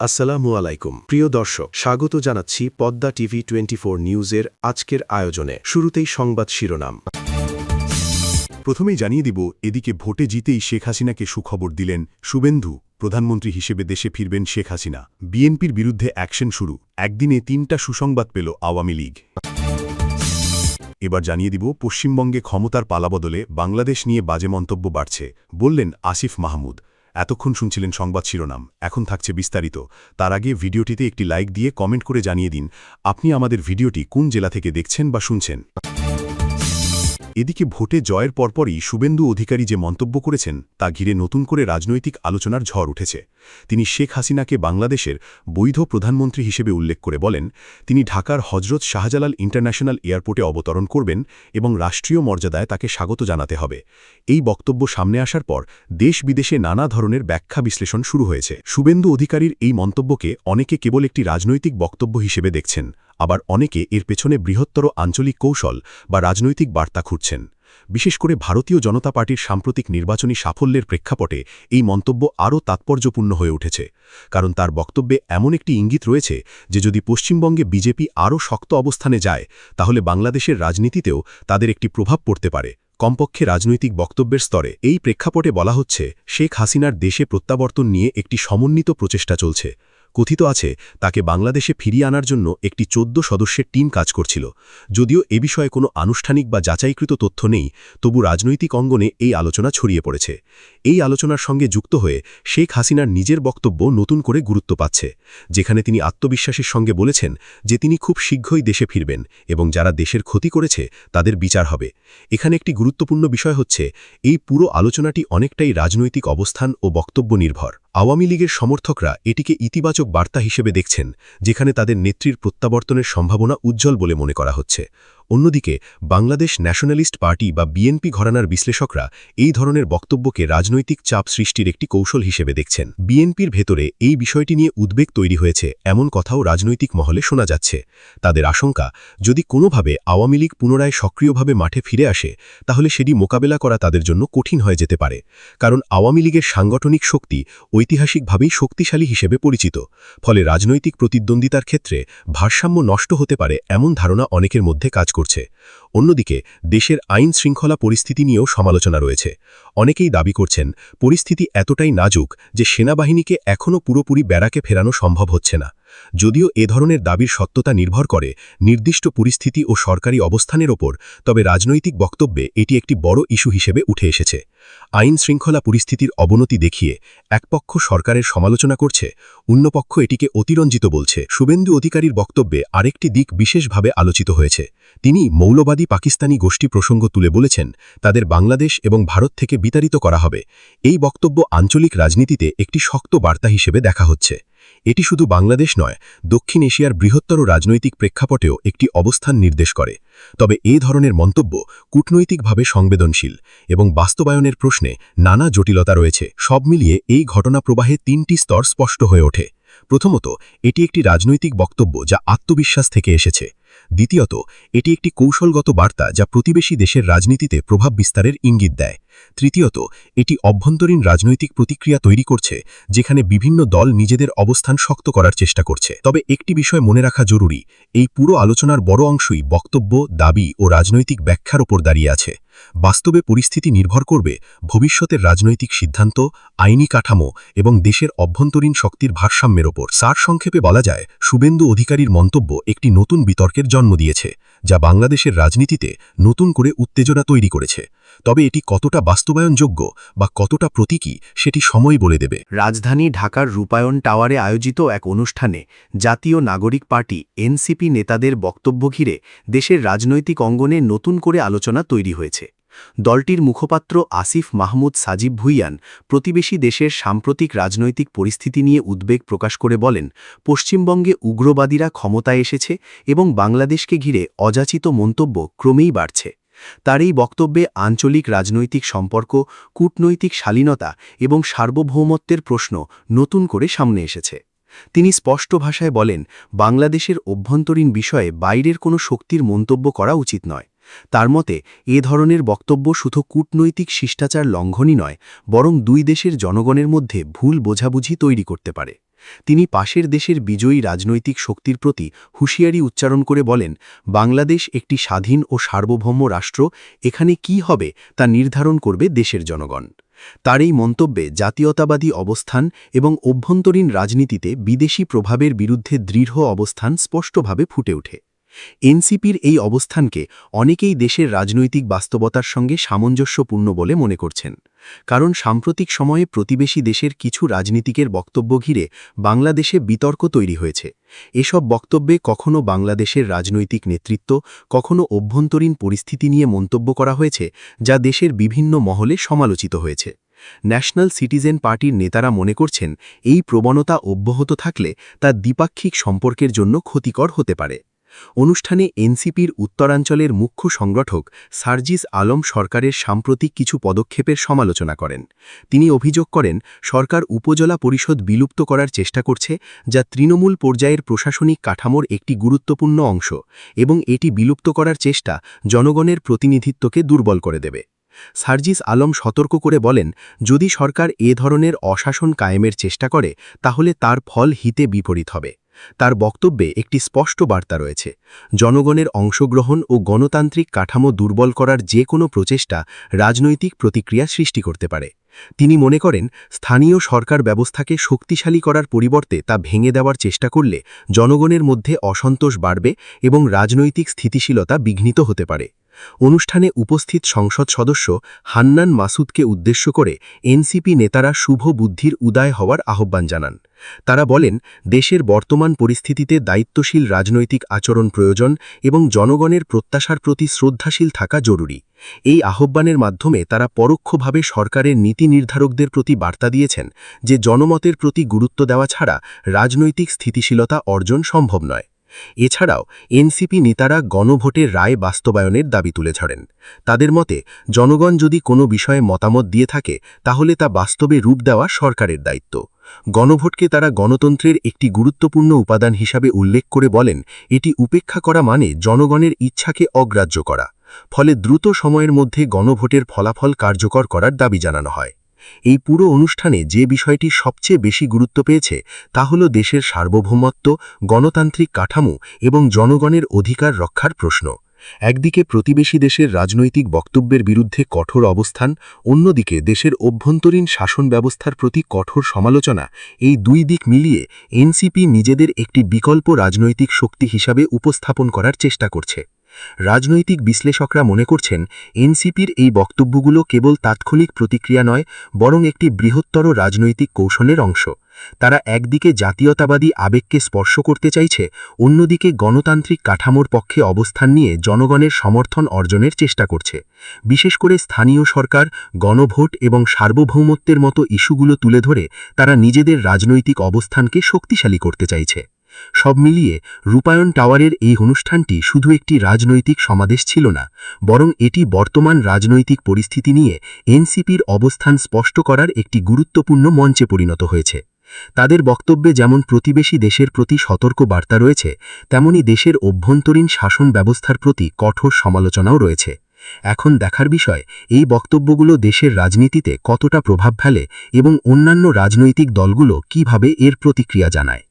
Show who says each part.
Speaker 1: আসসালামু আলাইকুম প্রিয় দর্শক, স্বাগত জানাচ্ছি পদ্মা টিভি 24 নিউজের আজকের আয়োজনে। শুরুতেই সংবাদ শিরোনাম।
Speaker 2: প্রথমেই জানিয়ে দিব, এদিকে ভোটে জিতেই শেখ হাসিনাকে সুখবর দিলেন শুভেন্দু। প্রধানমন্ত্রী হিসেবে দেশে ফিরবেন শেখ হাসিনা। বিএনপির বিরুদ্ধে অ্যাকশন শুরু। একদিনে 3টা সুসংবাদ পেল আওয়ামী লীগ। এবার জানিয়ে দিব, পশ্চিমবঙ্গে ক্ষমতার পালাবদলে বাংলাদেশ নিয়ে বাজে মন্তব্য বাড়ছে, বললেন আসিফ মাহমুদ। এতক্ষণ শুনছিলেন সংবাদ শিরোনাম, এখন থাকছে বিস্তারিত। তার আগে ভিডিওটিতে একটি লাইক দিয়ে কমেন্ট করে জানিয়ে দিন আপনি আমাদের ভিডিওটি কোন জেলা থেকে দেখছেন বা শুনছেন। এদিকে ভোটে জয়ের পরপরই শুভেন্দু অধিকারী যে মন্তব্য করেছেন তা ঘিরে নতুন করে রাজনৈতিক আলোচনার ঝড় উঠেছে। তিনি শেখ হাসিনাকে বাংলাদেশের বৈধ প্রধানমন্ত্রী হিসেবে উল্লেখ করে বলেন, তিনি ঢাকার হজরত শাহজালাল ইন্টারন্যাশনাল এয়ারপোর্টে অবতরণ করবেন এবং রাষ্ট্রীয় মর্যাদায় তাকে স্বাগত জানাতে হবে। এই বক্তব্য সামনে আসার পর দেশ বিদেশে নানা ধরনের ব্যাখ্যা বিশ্লেষণ শুরু হয়েছে। শুভেন্দু অধিকারীর এই মন্তব্যকে অনেকে কেবল একটি রাজনৈতিক বক্তব্য হিসেবে দেখছেন, আবার অনেকে এর পেছনে বৃহত্তর আঞ্চলিক কৌশল বা রাজনৈতিক বার্তা খুঁজছেন। বিশেষ করে ভারতীয় জনতা পার্টির সাম্প্রতিক নির্বাচনী সাফল্যের প্রেক্ষাপটে এই মন্তব্য আরও তাৎপর্যপূর্ণ হয়ে উঠেছে, কারণ তার বক্তব্যে এমন একটি ইঙ্গিত রয়েছে যে যদি পশ্চিমবঙ্গে বিজেপি আরও শক্ত অবস্থানে যায় তাহলে বাংলাদেশের রাজনীতিতেও তাদের একটি প্রভাব পড়তে পারে, কমপক্ষে রাজনৈতিক বক্তব্যের স্তরে। এই প্রেক্ষাপটে বলা হচ্ছে, শেখ হাসিনার দেশে প্রত্যাবর্তন নিয়ে একটি সমন্বিত প্রচেষ্টা চলছে। কথিত আছে, তাকে বাংলাদেশে ফিরিয়ে আনার জন্য একটি 14 সদস্যের টিম কাজ করছিল। যদিও এ বিষয়ে কোনো আনুষ্ঠানিক বা যাচাইকৃত তথ্য নেই, তবু রাজনৈতিক অঙ্গনে এই আলোচনা ছড়িয়ে পড়েছে। এই আলোচনার সঙ্গে যুক্ত হয়ে শেখ হাসিনার নিজের বক্তব্য নতুন করে গুরুত্ব পাচ্ছে, যেখানে তিনি আত্মবিশ্বাসের সঙ্গে বলেছেন যে তিনি খুব শীঘ্রই দেশে ফিরবেন এবং যারা দেশের ক্ষতি করেছে তাদের বিচার হবে। এখানে একটি গুরুত্বপূর্ণ বিষয় হচ্ছে, এই পুরো আলোচনাটি অনেকটাই রাজনৈতিক অবস্থান ও বক্তব্য নির্ভর। আওয়ামী লীগের সমর্থকরা এটিকে ইতিবাচক বার্তা হিসেবে দেখছেন, যেখানে তাদের নেত্রীর প্রত্যাবর্তনের সম্ভাবনা উজ্জ্বল বলে মনে করা হচ্ছে। অন্যদিকে বাংলাদেশ ন্যাশনালিস্ট পার্টি বা বিএনপি ঘরানার বিশ্লেষকরা এই ধরনের বক্তব্যকে রাজনৈতিক চাপ সৃষ্টির একটি কৌশল হিসেবে দেখছেন। বিএনপির ভেতরে এই বিষয়টি নিয়ে উদ্বেগ তৈরি হয়েছে এমন কথাও রাজনৈতিক মহলে শোনা যাচ্ছে। তাদের আশঙ্কা, যদি কোনোভাবে আওয়ামী লীগ পুনরায় সক্রিয়ভাবে মাঠে ফিরে আসে তাহলে সেটি মোকাবেলা করা তাদের জন্য কঠিন হয়ে যেতে পারে, কারণ আওয়ামী লীগের সাংগঠনিক শক্তি ঐতিহাসিকভাবেই শক্তিশালী হিসেবে পরিচিত। ফলে রাজনৈতিক প্রতিদ্বন্দ্বিতার ক্ষেত্রে ভারসাম্য নষ্ট হতে পারে এমন ধারণা অনেকের মধ্যে কাজ করছে। অন্যদিকে দেশের আইন শৃঙ্খলা পরিস্থিতি নিয়েও সমালোচনা রয়েছে। অনেকেই দাবি করছেন, পরিস্থিতি এতটাই নাজুক যে সেনাবাহিনীকে এখনও পুরোপুরি ব্যারাকে ফেরানো সম্ভব হচ্ছে না। যদিও এ ধরনের দাবির সত্যতা নির্ভর করে নির্দিষ্ট পরিস্থিতি ও সরকারি অবস্থানের ওপর, তবে রাজনৈতিক বক্তব্যে এটি একটি বড় ইস্যু হিসেবে উঠে এসেছে। আইন শৃঙ্খলা পরিস্থিতির অবনতি দেখিয়ে এক পক্ষ সরকারের সমালোচনা করছে, অন্য পক্ষ এটিকে অতিরঞ্জিত বলছে। শুভেন্দু অধিকারীর বক্তব্যে আরেকটি দিক বিশেষভাবে আলোচিত হয়েছে। তিনি মৌলবাদী পাকিস্তানি গোষ্ঠী প্রসঙ্গ তুলে বলেছেন, তাদের বাংলাদেশ এবং ভারত থেকে বিতাড়িত করা হবে। এই বক্তব্য আঞ্চলিক রাজনীতিতে একটি শক্ত বার্তা হিসেবে দেখা হচ্ছে। এটি শুধু বাংলাদেশ নয়, দক্ষিণ এশিয়ার বৃহত্তর রাজনৈতিক প্রেক্ষাপটেও একটি অবস্থান নির্দেশ করে। তবে এ ধরনের মন্তব্য কূটনৈতিকভাবে সংবেদনশীল এবং বাস্তবায়নের প্রশ্নে নানা জটিলতা রয়েছে। সব মিলিয়ে এই ঘটনা প্রবাহে 3টি স্তর স্পষ্ট হয়ে ওঠে। প্রথমত, এটি একটি রাজনৈতিক বক্তব্য যা আত্মবিশ্বাস থেকে এসেছে। দ্বিতীয়ত, এটি একটি কৌশলগত বার্তা যা প্রতিবেশী দেশের রাজনীতিতে প্রভাব বিস্তারের ইঙ্গিত দেয়। তৃতীয়ত, এটি অভ্যন্তরীণ রাজনৈতিক প্রতিক্রিয়া তৈরি করছে, যেখানে বিভিন্ন দল নিজেদের অবস্থান শক্ত করার চেষ্টা করছে। তবে একটি বিষয় মনে রাখা জরুরি, এই পুরো আলোচনার বড় অংশই বক্তব্য, দাবি ও রাজনৈতিক ব্যাখ্যার ওপর দাঁড়িয়ে আছে। বাস্তবে পরিস্থিতি নির্ভর করবে ভবিষ্যতের রাজনৈতিক সিদ্ধান্ত, আইনি কাঠামো এবং দেশের অভ্যন্তরীণ শক্তির ভারসাম্যের ওপর। সারসংক্ষেপে বলা যায়, শুভেন্দু অধিকারীর মন্তব্য একটি নতুন বিতর্কের জন্ম দিয়েছে, যা বাংলাদেশের রাজনীতিতে নতুন করে উত্তেজনা তৈরি করেছে। তবে এটি কতটা বাস্তবায়নযোগ্য বা কতটা প্রতীকী সেটি সময় বলে দেবে।
Speaker 1: রাজধানী ঢাকার রূপায়ণ টাওয়ারে আয়োজিত এক অনুষ্ঠানে জাতীয় নাগরিক পার্টি এনসিপি নেতাদের বক্তব্য ঘিরে দেশের রাজনৈতিক অঙ্গনে নতুন করে আলোচনা তৈরি হয়েছে। দলটির মুখপাত্র আসিফ মাহমুদ সাজিব ভুইয়ান প্রতিবেশী দেশের সাম্প্রতিক রাজনৈতিক পরিস্থিতি নিয়ে উদ্বেগ প্রকাশ করে বলেন, পশ্চিমবঙ্গে উগ্রবাদীরা ক্ষমতায় এসেছে এবং বাংলাদেশকে ঘিরে অযাচিত মন্তব্য ক্রমেই বাড়ছে। তার এই বক্তব্যে আঞ্চলিক রাজনৈতিক সম্পর্ক, কূটনৈতিক শালীনতা এবং সার্বভৌমত্বের প্রশ্ন নতুন করে সামনে এসেছে। তিনি স্পষ্ট ভাষায় বলেন, বাংলাদেশের অভ্যন্তরীণ বিষয়ে বাইরের কোনো শক্তির মন্তব্য করা উচিত নয়। তার মতে এ ধরনের বক্তব্য শুধু কূটনৈতিক শিষ্টাচার লঙ্ঘনই নয়, বরং দুই দেশের জনগণের মধ্যে ভুল বোঝাবুঝি তৈরি করতে পারে। তিনি পাশের দেশের বিজয়ী রাজনৈতিক শক্তির প্রতি হুঁশিয়ারি উচ্চারণ করে বলেন, বাংলাদেশ একটি স্বাধীন ও সার্বভৌম রাষ্ট্র, এখানে কি হবে তা নির্ধারণ করবে দেশের জনগণ। তার এই মন্তব্যে জাতীয়তাবাদী অবস্থান এবং অভ্যন্তরীণ রাজনীতিতে বিদেশি প্রভাবের বিরুদ্ধে দৃঢ় অবস্থান স্পষ্টভাবে ফুটে ওঠে। এনসিপির এই অবস্থানকে অনেকেই দেশের রাজনৈতিক বাস্তবতার সঙ্গে সামঞ্জস্যপূর্ণ বলে মনে করছেন, কারণ সাম্প্রতিক সময়ে প্রতিবেশী দেশের কিছু রাজনীতিকের বক্তব্য ঘিরে বাংলাদেশে বিতর্ক তৈরি হয়েছে। এসব বক্তব্যে কখনো বাংলাদেশের রাজনৈতিক নেতৃত্ব, কখনো অভ্যন্তরীণ পরিস্থিতি নিয়ে মন্তব্য করা হয়েছে, যা দেশের বিভিন্ন মহলে সমালোচিত হয়েছে। ন্যাশনাল সিটিজেন পার্টির নেতারা মনে করছেন, এই প্রবণতা অব্যাহত থাকলে তা দ্বিপাক্ষিক সম্পর্কের জন্য ক্ষতিকর হতে পারে। অনুষ্ঠানে এনসিপির উত্তরাঞ্চলের মুখ্য সংগঠক সার্জিস আলম সরকারের সাম্প্রতিক কিছু পদক্ষেপের সমালোচনা করেন। তিনি অভিযোগ করেন, সরকার উপজেলা পরিষদ বিলুপ্ত করার চেষ্টা করছে, যা তৃণমূল পর্যায়ের প্রশাসনিক কাঠামোর একটি গুরুত্বপূর্ণ অংশ, এবং এটি বিলুপ্ত করার চেষ্টা জনগণের প্রতিনিধিত্বকে দুর্বল করে দেবে। সার্জিস আলম সতর্ক করে বলেন, যদি সরকার এ ধরনের অশাসন কায়েমের চেষ্টা করে তাহলে তার ফল হিতে বিপরীত হবে। তার বক্তব্যে একটি স্পষ্ট বার্তা রয়েছে, জনগণের অংশগ্রহণ ও গণতান্ত্রিক কাঠামো দুর্বল করার যে কোনো প্রচেষ্টা রাজনৈতিক প্রতিক্রিয়া সৃষ্টি করতে পারে। তিনি মনে করেন, স্থানীয় সরকার ব্যবস্থাকে শক্তিশালী করার পরিবর্তে তা ভেঙে দেওয়ার চেষ্টা করলে জনগণের মধ্যে অসন্তোষ বাড়বে এবং রাজনৈতিক স্থিতিশীলতা বিঘ্নিত হতে পারে। অনুষ্ঠানে উপস্থিত সংসদ সদস্য হান্নান মাসুদকে উদ্দেশ্য করে এনসিপি নেতারা শুভ বুদ্ধির উদয় হওয়ার আহ্বান জানান। তারা বলেন, দেশের বর্তমান পরিস্থিতিতে দায়িত্বশীল রাজনৈতিক আচরণ প্রয়োজন এবং জনগণের প্রত্যাশার প্রতি শ্রদ্ধাশীল থাকা জরুরি। এই আহ্বানের মাধ্যমে তারা পরোক্ষভাবে সরকারের নীতি নির্ধারকদের প্রতি বার্তা দিয়েছেন যে জনমতের প্রতি গুরুত্ব দেওয়া ছাড়া রাজনৈতিক স্থিতিশীলতা অর্জন সম্ভব নয়। এছাড়াও এনসিপি নেতারা গণভোটের রায় বাস্তবায়নের দাবি তুলে ধরেন। তাদের মতে, জনগণ যদি কোনো বিষয়ে মতামত দিয়ে থাকে তাহলে তা বাস্তবে রূপ দেওয়া সরকারের দায়িত্ব। গণভোটকে তারা গণতন্ত্রের একটি গুরুত্বপূর্ণ উপাদান হিসাবে উল্লেখ করে বলেন, এটি উপেক্ষা করা মানে জনগণের ইচ্ছাকে অগ্রাহ্য করা। ফলে দ্রুত সময়ের মধ্যে গণভোটের ফলাফল কার্যকর করার দাবি জানানো হয়। এই পুরো অনুষ্ঠানে যে বিষয়টি সবচেয়ে বেশি গুরুত্ব পেয়েছে তা হল দেশের সার্বভৌমত্ব, গণতান্ত্রিক কাঠামো এবং জনগণের অধিকার রক্ষার প্রশ্ন। একদিকে প্রতিবেশী দেশের রাজনৈতিক বক্তব্যের বিরুদ্ধে কঠোর অবস্থান, অন্যদিকে দেশের অভ্যন্তরীণ শাসন ব্যবস্থার প্রতি কঠোর সমালোচনা, এই দুই দিক মিলিয়ে এনসিপি নিজেদের একটি বিকল্প রাজনৈতিক শক্তি হিসাবে উপস্থাপন করার চেষ্টা করছে। রাজনৈতিক বিশ্লেষকরা মনে করছেন, এনসিপির এই বক্তব্যগুলো কেবল তাৎক্ষণিক প্রতিক্রিয়া নয়, বরং একটি বৃহত্তর রাজনৈতিক কৌশলের অংশ। তারা একদিকে জাতীয়তাবাদী আবেগকে স্পর্শ করতে চাইছে, অন্যদিকে গণতান্ত্রিক কাঠামোর পক্ষে অবস্থান নিয়ে জনগণের সমর্থন অর্জনের চেষ্টা করছে। বিশেষ করে স্থানীয় সরকার, গণভোট এবং সার্বভৌমত্বের মতো ইস্যুগুলো তুলে ধরে তারা নিজেদের রাজনৈতিক অবস্থানকে শক্তিশালী করতে চাইছে। সব মিলিয়ে রূপায়ণ টাওয়ারের এই অনুষ্ঠানটি শুধু একটি রাজনৈতিক সমাবেশ ছিল না, বরং এটি বর্তমান রাজনৈতিক পরিস্থিতি নিয়ে এনসিপির অবস্থান স্পষ্ট করার একটি গুরুত্বপূর্ণ মঞ্চে পরিণত হয়েছে। তাদের বক্তব্যে যেমন প্রতিবেশী দেশের প্রতি সতর্ক বার্তা রয়েছে, তেমনি দেশের অভ্যন্তরীণ শাসন ব্যবস্থার প্রতি কঠোর সমালোচনাও রয়েছে। এখন দেখার বিষয়, এই বক্তব্যগুলো দেশের রাজনীতিতে কতটা প্রভাব ফেলে এবং অন্যান্য রাজনৈতিক দলগুলো কিভাবে এর প্রতিক্রিয়া জানায়।